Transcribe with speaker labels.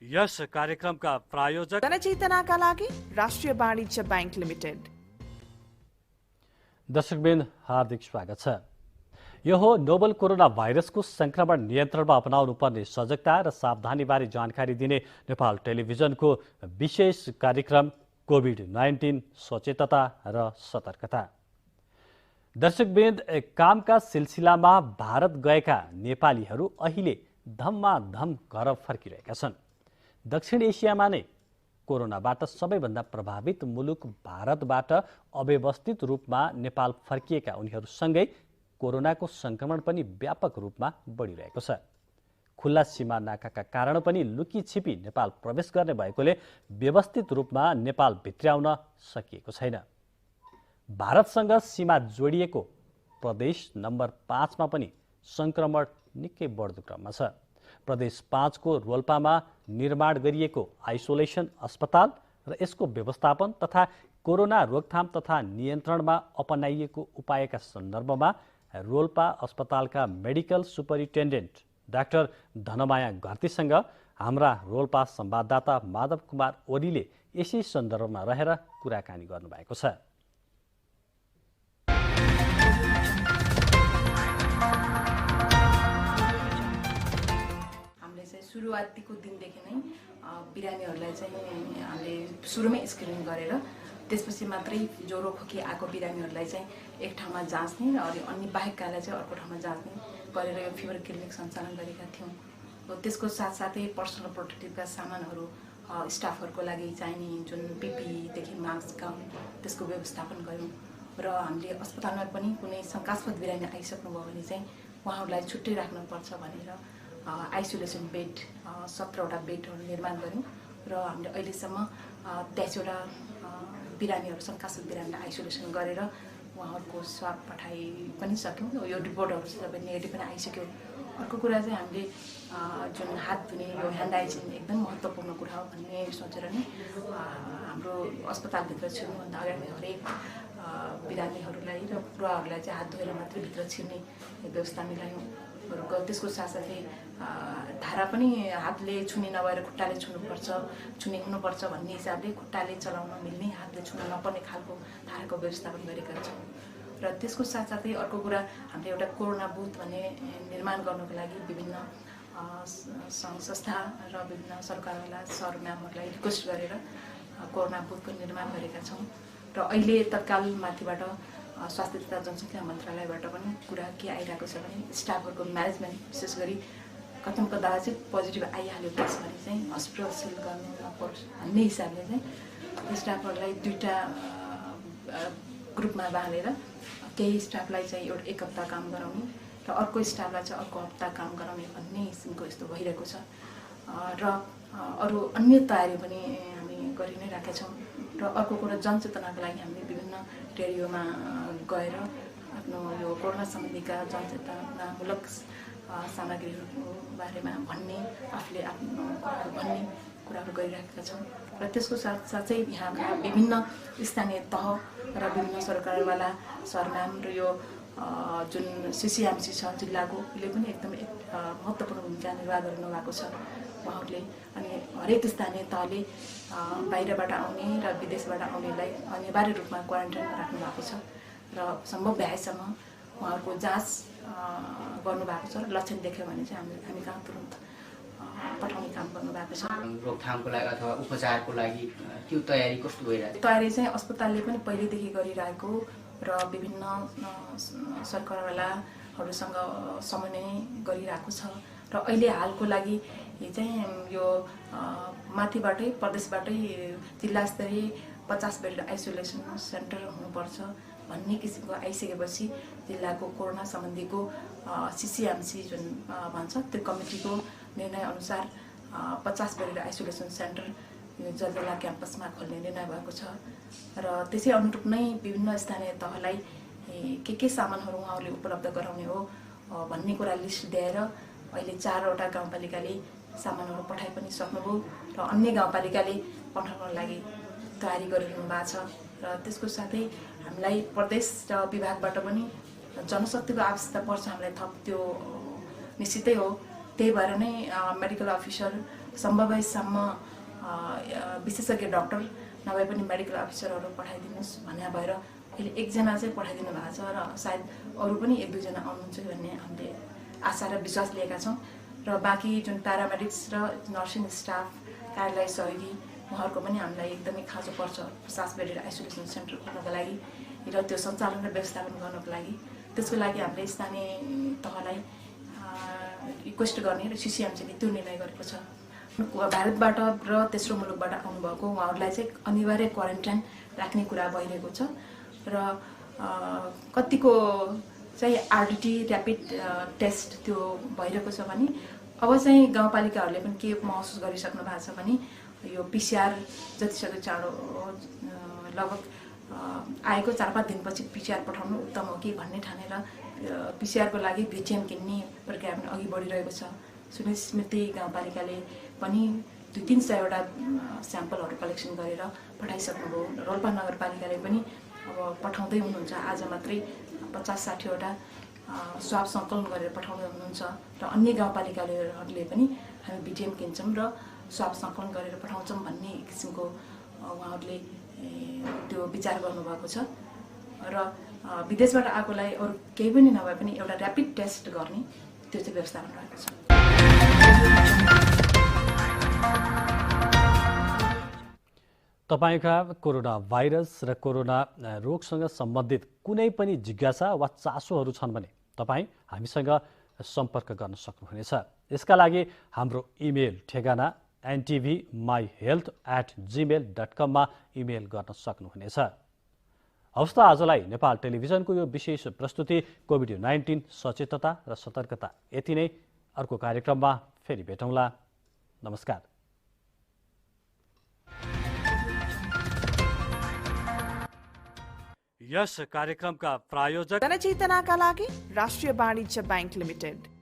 Speaker 1: यस कार्यक्रमका प्रायोजक
Speaker 2: जनचेतनाका लागि राष्ट्रिय वाणिज्य बैंक लिमिटेड।
Speaker 3: दर्शकबिन हार्दिक स्वागत छ। यो हो नोभल कोरोना भाइरसको संक्रमण नियन्त्रणमा अपनाउनु पर्ने सजगता र सावधानीबारे जानकारी दिने नेपाल टेलिभिजनको विशेष कार्यक्रम कोभिड-19 सचेतता र सतर्कता। दर्शकबिन कामका सिलसिलामा भारत गएका नेपालीहरू अहिले धम्माधम घर फर्किरहेका छन्। दक्षिण एसियामा नै कोरोनाबाट सबैभन्दा प्रभावित मुलुक भारतबाट अव्यवस्थित रूपमा नेपाल फर्किएका उनीहरूसँगै कोरोनाको संक्रमण पनि व्यापक रूपमा बढिरहेको छ। खुल्ला सीमा नाकाका कारण पनि लुकी छिपी नेपाल प्रवेश गर्ने भएकोले व्यवस्थित रूपमा नेपाल भित्र्याउन सकिएको छैन। भारतसँग सीमा जोडिएको प्रदेश नम्बर 5 मा पनि संक्रमण निकै बढ्दो क्रममा छ। प्रदेश 5 को रोल्पामा निर्माण गरिएको आइसोलेसन अस्पताल र यसको व्यवस्थापन तथा कोरोना रोकथाम तथा नियन्त्रणमा अपनाइएको उपायका सन्दर्भमा रोल्पा अस्पतालका मेडिकल सुपरिन्टेन्डेन्ट डाक्टर धनमाया घरतीसँग हाम्रा रोल्पा संवाददाता माधव कुमार ओलीले यसै सन्दर्भमा रहेर कुराकानी गर्नुभएको छ।
Speaker 4: सुरुवातीको दिनदेखि नै बिरामीहरूलाई चाहिँ हामीले सुरुमै स्क्रिनिङ गरेर त्यसपछि मात्रै ज्वरो खोकी आएको बिरामीहरूलाई चाहिँ एक ठाउँमा जाँच्ने र अन्य बाहेककालाई चाहिँ अर्को ठाउँमा जाँच्ने गरेर यो फिभर क्लिनिक सञ्चालन गरेका थियौँ। त्यसको साथसाथै पर्सनल प्रोटेक्टिभका सामानहरू स्टाफहरूको लागि चाहिने जुन पिपीदेखि मास्क गाउन त्यसको व्यवस्थापन गऱ्यौँ र हामीले अस्पतालमा पनि कुनै शङ्कास्पद बिरामी आइसक्नुभयो भने चाहिँ उहाँहरूलाई छुट्टै राख्नुपर्छ भनेर आइसोलेसन बेड 17वटा बेडहरू निर्माण गऱ्यौँ र हामीले अहिलेसम्म 23वटा बिरामीहरू शङ्कास्पद बिरामीलाई आइसोलेसन गरेर उहाँहरूको स्वाब पठाइ पनि सक्यौँ। यो रिपोर्टहरू सबै नेगेटिभ पनि आइसक्यो। अर्को कुरा चाहिँ हामीले जुन हात धुने यो ह्यान्ड हाइजिन एकदम महत्त्वपूर्ण कुरा हो भन्ने सोचेर नै हाम्रो अस्पतालभित्र छिर्नुभन्दा अगाडि हरेक बिरामीहरूलाई र पुराहरूलाई चाहिँ हात धोएर मात्रै भित्र छिर्ने व्यवस्था मिलायौँ। त्यसको साथसाथै धारा पनि हातले छुने नभएर खुट्टाले छुने हुनुपर्छ भन्ने हिसाबले खुट्टाले चलाउन मिल्ने हातले छुन नपर्ने खालको धाराको व्यवस्थापन गरेका छौँ। र त्यसको साथसाथै अर्को कुरा हामीले एउटा कोरोना बुथ भन्ने निर्माण गर्नको लागि विभिन्न सङ्घ संस्था र विभिन्न सरकारवाला सर म्यामहरूलाई रिक्वेस्ट गरेर कोरोना बुथको निर्माण गरेका छौँ। र अहिले तत्काल माथिबाट स्वास्थ्य तथा जनसङ्ख्या मन्त्रालयबाट पनि कुरा के आइरहेको छ भने स्टाफहरूको म्यानेजमेन्ट विशेष गरी कथम कदा चाहिँ पोजिटिभ आइहाल्यो त्यसभरि चाहिँ हस्पिटल सिल गर्नु नपरोस् भन्ने हिसाबले चाहिँ स्टाफहरूलाई 2टा ग्रुपमा बाँडेर केही स्टाफलाई चाहिँ एक हप्ता काम गराउने र अर्को स्टाफलाई चाहिँ अर्को हप्ता काम गराउने भन्ने किसिमको यस्तो भइरहेको छ। र अरू अन्य तयारी पनि हामी गरि नै राखेका छौँ। र अर्को कुरा जनचेतनाको लागि हामीले विभिन्न रेडियोमा गएर आफ्नो यो कोरोना सम्बन्धीका जनचेतनामूलक सामग्रीहरूको बारेमा भन्ने आफूले आफ्नो कुराहरू भन्ने कुराहरू गरिरहेका छौँ। र त्यसको साथसाथै यहाँका विभिन्न स्थानीय तह र विभिन्न सरकारवाला सरम्याम र यो जुन सिसिएमसी छ जिल्लाको यसले पनि एकदमै महत्त्वपूर्ण भूमिका निर्वाह गर्नुभएको छ उहाँहरूले। अनि हरेक स्थानीय तहले बाहिरबाट आउने र विदेशबाट आउनेलाई अनिवार्य रूपमा क्वारेन्टाइनमा राख्नु भएको छ र सम्भव भएसम्म उहाँहरूको जाँच गर्नुभएको छ र लक्षण देख्यो भने चाहिँ हामी कहाँ तुरन्त पठाउने काम गर्नुभएको छ।
Speaker 5: रोकथामको लागि अथवा उपचारको लागि त्यो तयारी कस्तो भइरहेको छ?
Speaker 4: तयारी चाहिँ अस्पतालले पनि पहिलेदेखि गरिरहेको र विभिन्न सरकारवालाहरूसँग समन्वय गरिरहेको छ। र अहिले हालको लागि चाहिँ यो माथिबाटै प्रदेशबाटै जिल्ला स्तरीय 50 बेड आइसोलेसन सेन्टर हुनुपर्छ भन्ने किसिमको आइसकेपछि जिल्लाको कोरोना सम्बन्धीको सिसिएमसी जुन भन्छ त्यो कमिटीको निर्णय अनुसार 50 बेड आइसोलेसन सेन्टर यो जलजला क्याम्पसमा खोल्ने निर्णय भएको छ। र त्यसै अनुरूप नै विभिन्न स्थानीय तहलाई के सामानहरू उहाँहरूले उपलब्ध गराउने हो भन्ने कुरा लिस्ट दिएर अहिले 4वटा गाउँपालिकाले सामानहरू पठाइ पनि सक्नुभयो र अन्य गाउँपालिकाले पठाउनको लागि तयारी गरिरहनु भएको छ। र त्यसको साथै हामीलाई प्रदेश र विभागबाट पनि जनशक्तिको आवश्यकता पर्छ हामीलाई थप त्यो निश्चितै हो। त्यही भएर नै मेडिकल अफिसर सम्भव भएसम्म विशेषज्ञ डाक्टर नभए पनि मेडिकल अफिसरहरू पठाइदिनुहोस् भन्ने भएर अहिले एकजना चाहिँ पठाइदिनु भएको छ र सायद अरू पनि 1-2 जना आउनुहुन्छ भन्ने हामीले आशा र विश्वास लिएका छौँ। र बाँकी जुन प्यारामेडिक्स र नर्सिङ स्टाफ कार्यालय सहयोगी उहाँहरूको पनि हामीलाई एकदमै खाँचो पर्छ 50 बेडेड आइसोलेसन सेन्टर खोल्नको लागि र त्यो सञ्चालन र व्यवस्थापन गर्नको लागि। त्यसको लागि हामीले स्थानीय तहलाई रिक्वेस्ट गर्ने र सिसिएमसीले त्यो निर्णय गरेको छ। भारतबाट र तेस्रो मुलुकबाट आउनुभएको उहाँहरूलाई चाहिँ अनिवार्य क्वारेन्टाइन राख्ने कुरा भइरहेको छ र कतिको चाहिँ आरडिटी ऱ्यापिड टेस्ट त्यो भइरहेको छ भने अब चाहिँ गाउँपालिकाहरूले पनि के महसुस गरिसक्नु भएको छ भने यो पिसिआर जतिसक्दो चाँडो लगभग आएको 4-5 दिनपछि पिसिआर पठाउनु उत्तम हो कि भन्ने ठानेर पिसिआरको लागि भिटिएम किन्ने प्रक्रिया पनि अघि बढिरहेको छ। सुनिल स्मृति गाउँपालिकाले पनि 200-300वटा स्याम्पलहरू कलेक्सन गरेर पठाइसक्नुभयो। रोल्पा नगरपालिकाले पनि अब पठाउँदै हुनुहुन्छ। आज मात्रै 50-60वटा स्वाब सङ्कलन गरेर पठाउँदै हुनुहुन्छ र अन्य गाउँपालिकाहरूले पनि हामी भिटिएम किन्छौँ र स्वाब सङ्कलन गरेर पठाउँछौँ भन्ने किसिमको उहाँहरूले त्यो विचार गर्नुभएको छ र विदेशबाट आएकोलाई अरू केही पनि नभए पनि एउटा ऱ्यापिड टेस्ट गर्ने त्यो चाहिँ व्यवस्थापन रहेको छ।
Speaker 3: तपाईका कोरोना भाइरस र कोरोना रोगसँग सम्बन्धित कुनै पनि जिज्ञासा वा चासोहरू छन् भने तपाईँ हामीसँग सम्पर्क गर्न सक्नुहुनेछ। यसका लागि हाम्रो इमेल ठेगाना ntvmyhealth@gmail.com मा इमेल गर्न सक्नुहुनेछ। हवस् त आजलाई नेपाल टेलिभिजनको यो विशेष प्रस्तुति कोभिड-19 सचेतता र सतर्कता यति नै। अर्को कार्यक्रममा फेरि भेटौँला। नमस्कार।
Speaker 1: यस कार्यक्रमका प्रायोजक
Speaker 2: जनचेतनाका लागि राष्ट्रिय वाणिज्य बैंक लिमिटेड।